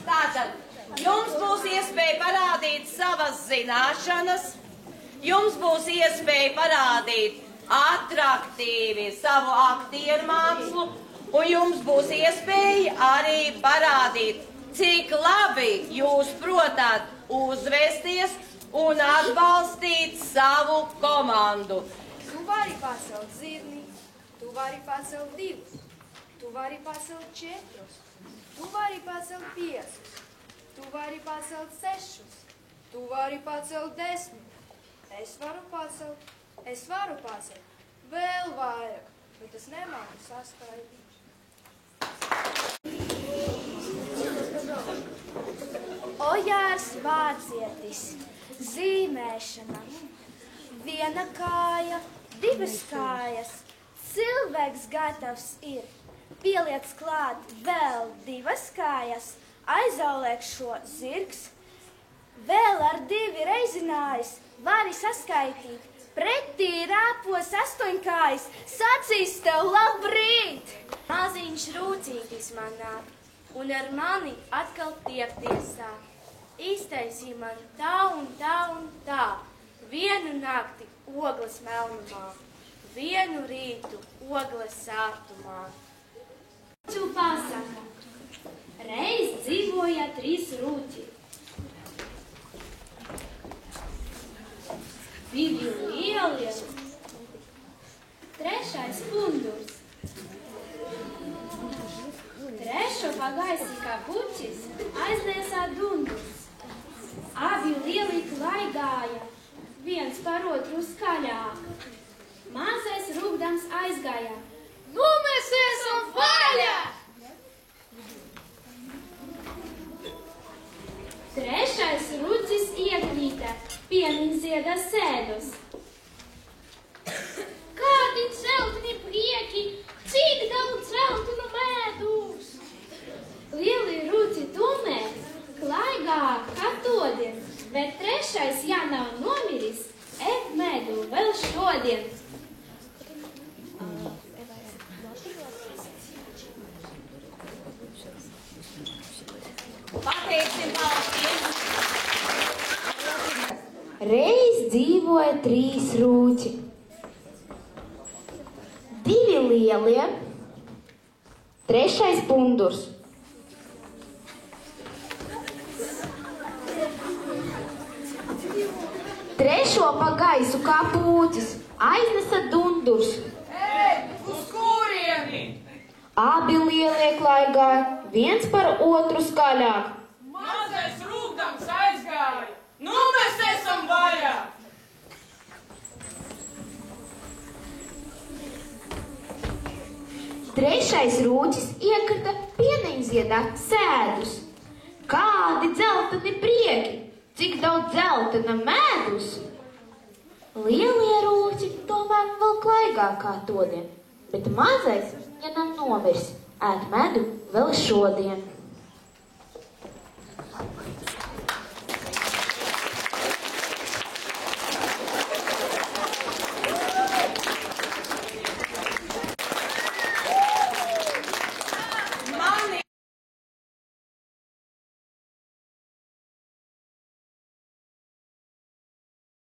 Tātad, jums būs iespēja parādīt savas zināšanas, jums būs iespēja parādīt atraktīvi savu aktieru mākslu, un jums būs iespēja arī parādīt, cik labi jūs protat uzvesties un atbalstīt savu komandu. Tu vari pacelt zirni, tu vari pacelt 2, tu vari pacelt 4, tu vari pacelt 5, tu vari pacelt 6, tu vari pacelt 10. Es varu pacelt vēl vairāk, bet es nemāku saskaitīt. Ojārs Vācietis, zīmēšana, 1 kāja, 2 kājas, cilvēks gatavs ir, pieliec klāt vēl 2 kājas, aizaulēk šo zirgs, vēl ar 2 reizinājis, vari saskaitīt, pretī rāpos 8 kājas, sacīs tev labrīt! Maziņš rūcītis man nāk, un ar mani atkal tiekties sāk. Iztaisī man tā un tā un tā, vienu nakti ogles melnumā, vienu rītu ogles sārtumā. Taču pasaka, reiz dzīvoja 3 rūķi. 2 lielie, 3 pundurs. 3 pagaisi kā puķis aizliesā dundurs. Abi lieli klaigāja, viens par otru skaļāk. Mazais rūgdams aizgāja. Nu mēs esam vaļā! 3 rucis iekrīta, pieniņzieda sēdus. Kādi celtni prieki, cik daudz celtnu medus! Lieli ruci tumē, klaigāk kā todien, bet 3, ja nav nomiris, ēd medu vēl šodien. Pateiksim valstiem! Reiz dzīvoja 3 rūķi. 2 lielie, 3 pundurs. 3 pa gaisu kā pūķis, aiznesa dundurs. Ej, uz kurieni? Abi lielie klaigāja, viens par otru skaļāk. Mazais rūgdams aizgāja. Nu mēs esam vaļā! 3 rūķis iekrita pieniņziedā sēdus. Kādi dzelteni prieki, cik daudz dzeltena medus! Lielie rūķi tomēr vēl klaigāk kā todien, bet mazais, ja nav nomiris, ēd medu vēl šodien.